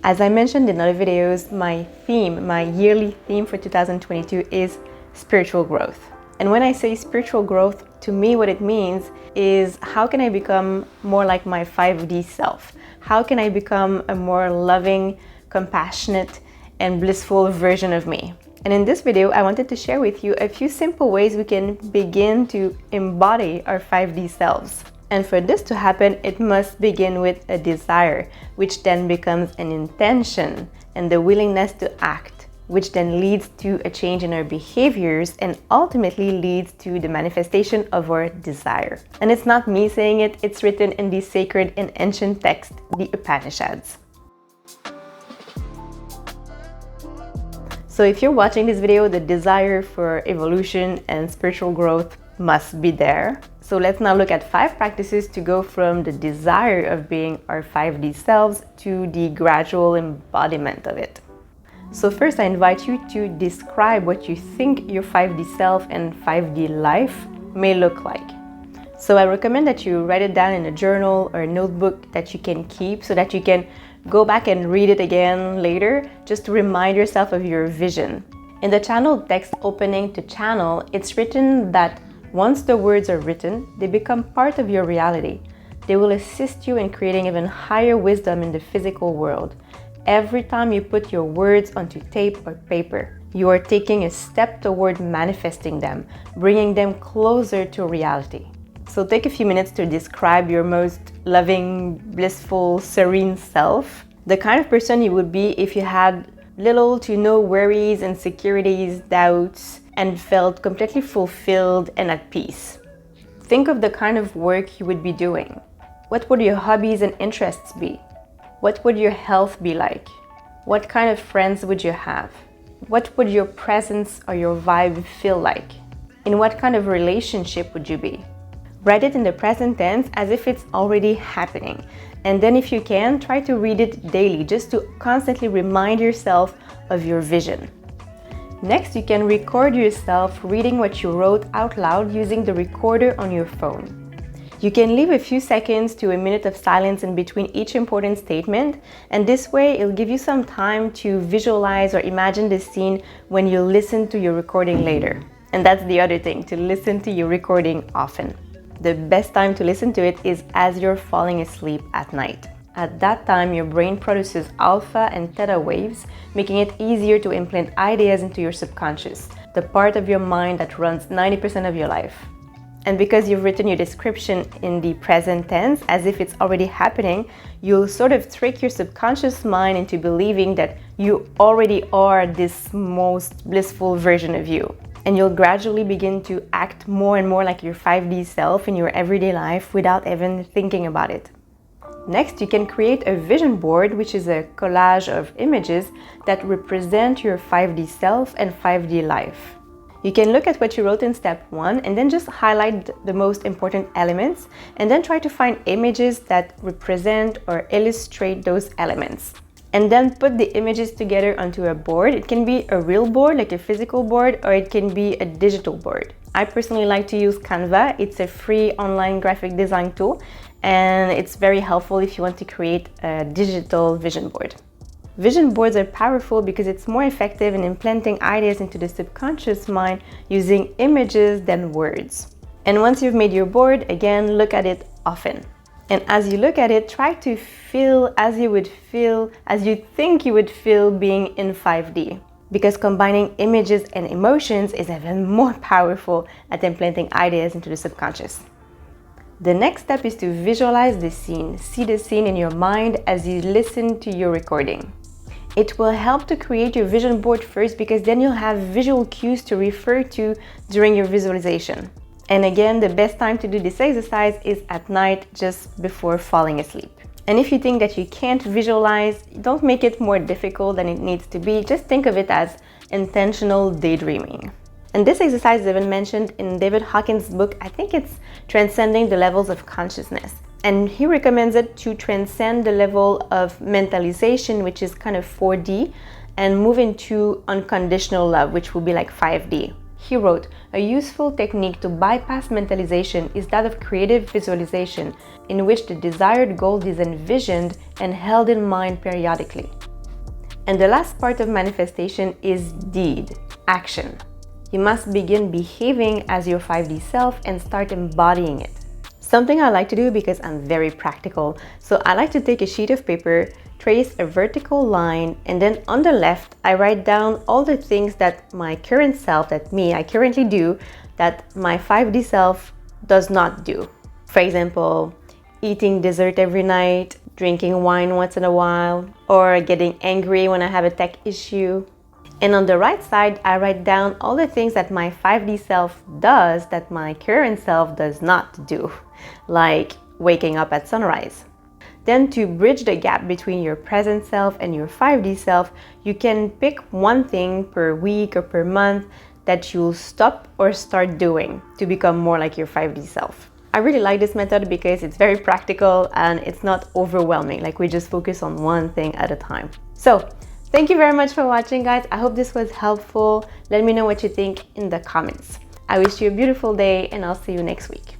As I mentioned in other videos, my yearly theme for 2022 is spiritual growth. And when I say spiritual growth, to me what it means is how can I become more like my 5D self? How can I become a more loving, compassionate, and blissful version of me? And in this video, I wanted to share with you a few simple ways we can begin to embody our 5D selves. And for this to happen, it must begin with a desire, which then becomes an intention and the willingness to act, which then leads to a change in our behaviors and ultimately leads to the manifestation of our desire. And it's not me saying it, it's written in the sacred and ancient text, the Upanishads. So if you're watching this video, the desire for evolution and spiritual growth must be there. So let's now look at 5 practices to go from the desire of being our 5D selves to the gradual embodiment of it. So first, I invite you to describe what you think your 5D self and 5D life may look like. So I recommend that you write it down in a journal or a notebook that you can keep so that you can go back and read it again later, just to remind yourself of your vision. In the channel text opening to channel, it's written that once the words are written, they become part of your reality. They will assist you in creating even higher wisdom in the physical world. Every time you put your words onto tape or paper, you are taking a step toward manifesting them, bringing them closer to reality. So take a few minutes to describe your most loving, blissful, serene self, the kind of person you would be if you had little to no worries, insecurities, doubts, and felt completely fulfilled and at peace. Think of the kind of work you would be doing. What would your hobbies and interests be? What would your health be like? What kind of friends would you have? What would your presence or your vibe feel like? In what kind of relationship would you be? Write it in the present tense as if it's already happening. And then if you can, try to read it daily just to constantly remind yourself of your vision. Next, you can record yourself reading what you wrote out loud using the recorder on your phone. You can leave a few seconds to a minute of silence in between each important statement, and this way it'll give you some time to visualize or imagine the scene when you listen to your recording later. And that's the other thing, to listen to your recording often. The best time to listen to it is as you're falling asleep at night. At that time, your brain produces alpha and theta waves, making it easier to implant ideas into your subconscious, the part of your mind that runs 90% of your life. And because you've written your description in the present tense, as if it's already happening, you'll sort of trick your subconscious mind into believing that you already are this most blissful version of you. And you'll gradually begin to act more and more like your 5D self in your everyday life without even thinking about it. Next, you can create a vision board, which is a collage of images that represent your 5D self and 5D life. You can look at what you wrote in step 1 and then just highlight the most important elements and then try to find images that represent or illustrate those elements. And then put the images together onto a board. It can be a real board, like a physical board, or it can be a digital board. I personally like to use Canva. It's a free online graphic design tool, and it's very helpful if you want to create a digital vision board. Vision boards are powerful because it's more effective in implanting ideas into the subconscious mind using images than words. And once you've made your board, again, look at it often. And as you look at it, try to feel as you think you would feel being in 5D. Because combining images and emotions is even more powerful at implanting ideas into the subconscious. The next step is to visualize the scene. See the scene in your mind as you listen to your recording. It will help to create your vision board first because then you'll have visual cues to refer to during your visualization. And again, the best time to do this exercise is at night, just before falling asleep. And if you think that you can't visualize, don't make it more difficult than it needs to be. Just think of it as intentional daydreaming. And this exercise is even mentioned in David Hawkins' book. I think it's Transcending the Levels of Consciousness. And he recommends it to transcend the level of mentalization, which is kind of 4D, and move into unconditional love, which will be like 5D. He wrote, "A useful technique to bypass mentalization is that of creative visualization, in which the desired goal is envisioned and held in mind periodically. And the last part of manifestation is deed, action. You must begin behaving as your 5D self and start embodying it. Something I like to do because I'm very practical. So I like to take a sheet of paper, trace a vertical line, and then on the left, I write down all the things that my current self, I currently do, that my 5D self does not do. For example, eating dessert every night, drinking wine once in a while, or getting angry when I have a tech issue. And on the right side, I write down all the things that my 5D self does that my current self does not do, like waking up at sunrise. Then to bridge the gap between your present self and your 5D self, you can pick one thing per week or per month that you'll stop or start doing to become more like your 5D self. I really like this method because it's very practical and it's not overwhelming, like we just focus on one thing at a time. So, thank you very much for watching, guys. I hope this was helpful. Let me know what you think in the comments. I wish you a beautiful day and I'll see you next week.